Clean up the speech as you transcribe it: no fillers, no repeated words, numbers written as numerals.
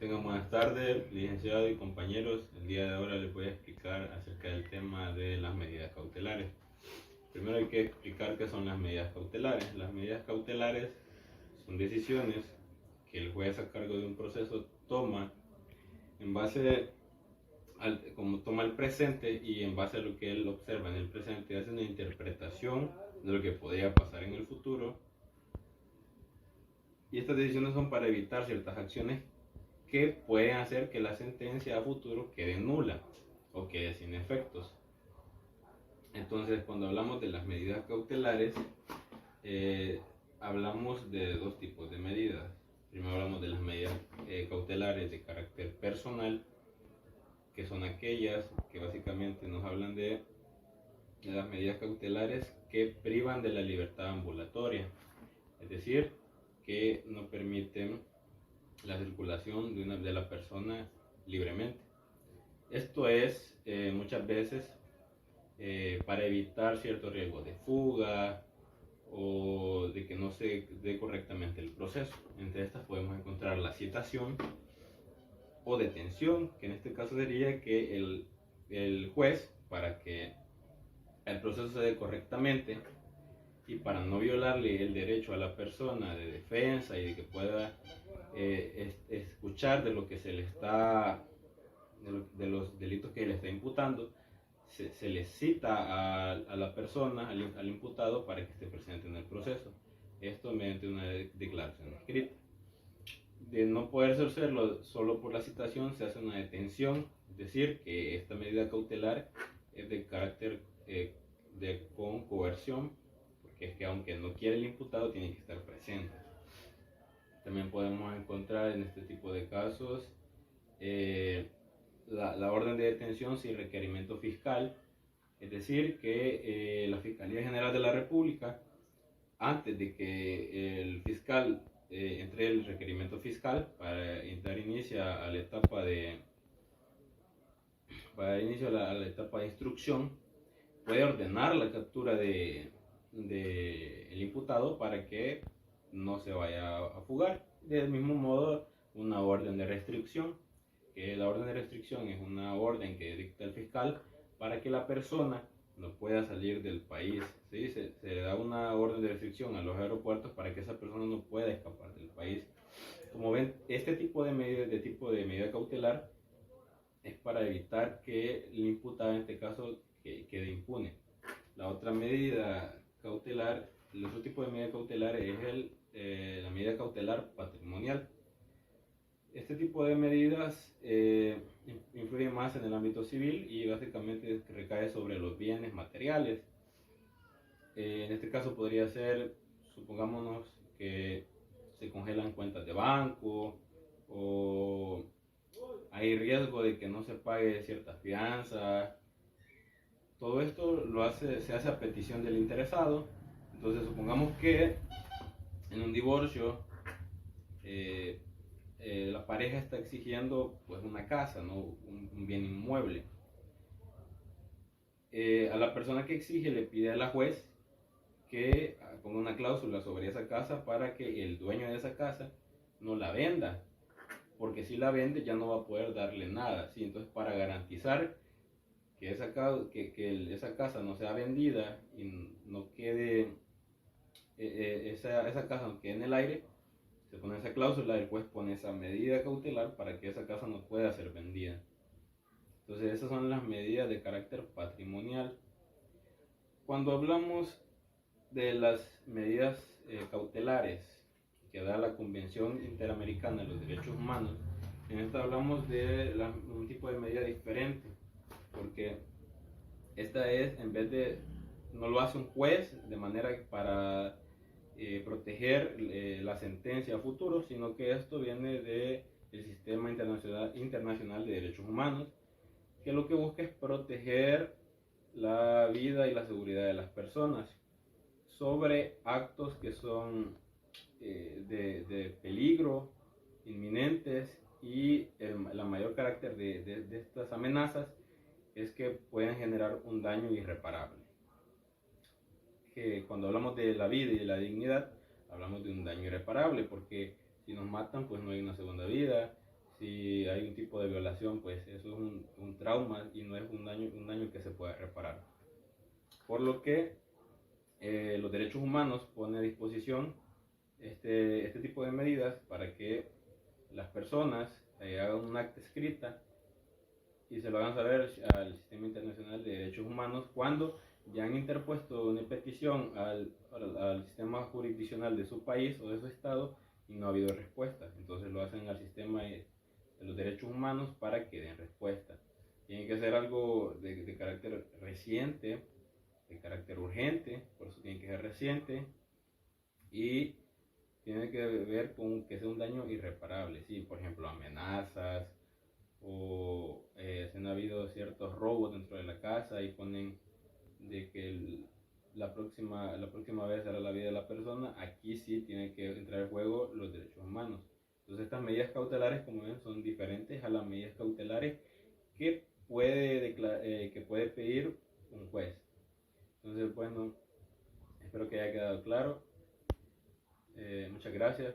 Tengan buenas tardes, licenciado y compañeros. El día de ahora les voy a explicar acerca del tema de las medidas cautelares. Primero hay que explicar qué son las medidas cautelares. Las medidas cautelares son decisiones que el juez a cargo de un proceso toma en base como toma el presente y en base a lo que él observa en el presente hace una interpretación de lo que podría pasar en el futuro. Y estas decisiones son para evitar ciertas acciones que pueden hacer que la sentencia a futuro quede nula o quede sin efectos. Entonces, cuando hablamos de las medidas cautelares, hablamos de dos tipos de medidas. Primero hablamos de las medidas cautelares de carácter personal, que son aquellas que básicamente nos hablan de las medidas cautelares que privan de la libertad ambulatoria, es decir, que no permiten la circulación de la persona libremente. Esto es muchas veces para evitar cierto riesgo de fuga o de que no se dé correctamente el proceso. Entre estas podemos encontrar la citación o detención, que en este caso sería que el juez, para que el proceso se dé correctamente y para no violarle el derecho a la persona de defensa y de que pueda escuchar de lo que se le está, de los delitos que le está imputando, se le cita a la persona, al imputado, para que esté presente en el proceso. Esto mediante una declaración escrita. De no poder hacerlo solo por la citación, se hace una detención, es decir, que esta medida cautelar es de carácter con coerción, porque es que aunque no quiere el imputado, tiene que estar presente. También podemos encontrar en este tipo de casos la orden de detención sin requerimiento fiscal, es decir, que la Fiscalía General de la República, antes de que el fiscal entre el requerimiento fiscal para dar inicio a la etapa a la etapa de instrucción, puede ordenar la captura de el imputado para que no se vaya a fugar. Del mismo modo, una orden de restricción, que la orden de restricción es una orden que dicta el fiscal para que la persona no pueda salir del país. ¿Sí? Se le da una orden de restricción a los aeropuertos para que esa persona no pueda escapar del país. Como ven, este tipo de medida cautelar es para evitar que el imputado, en este caso, quede impune. La otra medida cautelar, el otro tipo de medida cautelar es la medida cautelar patrimonial. Este tipo de medidas influyen más en el ámbito civil y básicamente recae sobre los bienes materiales. En este caso podría ser, supongámonos que se congelan cuentas de banco o hay riesgo de que no se pague cierta fianza. Todo esto se hace a petición del interesado. Entonces supongamos que en un divorcio la pareja está exigiendo pues una casa, ¿no? un bien inmueble. A la persona que exige le pide a la juez que ponga una cláusula sobre esa casa para que el dueño de esa casa no la venda, porque si la vende ya no va a poder darle nada, ¿sí? Entonces, para garantizar que esa casa no sea vendida y no quede, esa casa no quede en el aire, se pone esa cláusula, el juez pone esa medida cautelar para que esa casa no pueda ser vendida. Entonces, esas son las medidas de carácter patrimonial. Cuando hablamos de las medidas cautelares que da la Convención Interamericana de los Derechos Humanos, en esta hablamos de un tipo de medida diferente, porque esta es, en vez de, no lo hace un juez de manera para proteger la sentencia a futuro, sino que esto viene del Sistema Internacional de Derechos Humanos, que lo que busca es proteger la vida y la seguridad de las personas sobre actos que son de peligro, inminentes, y la mayor carácter de estas amenazas es que pueden generar un daño irreparable. Que cuando hablamos de la vida y de la dignidad, hablamos de un daño irreparable, porque si nos matan, pues no hay una segunda vida. Si hay un tipo de violación, pues eso es un trauma y no es un daño que se pueda reparar. Por lo que los derechos humanos pone a disposición este tipo de medidas para que las personas hagan un acta escrita y se lo hagan saber al Sistema Internacional de Derechos Humanos cuando ya han interpuesto una petición al sistema jurisdiccional de su país o de su estado y no ha habido respuesta. Entonces lo hacen al sistema de los derechos humanos para que den respuesta. Tiene que ser algo de carácter reciente, de carácter urgente, por eso tiene que ser reciente y tiene que ver con que sea un daño irreparable, ¿sí? Por ejemplo, amenazas o si han habido ciertos robos dentro de la casa y ponen de que la próxima vez será la vida de la persona, aquí sí tiene que entrar en juego los derechos humanos. Entonces estas medidas cautelares, como ven, son diferentes a las medidas cautelares que puede pedir un juez. Entonces, bueno, espero que haya quedado claro. Muchas gracias.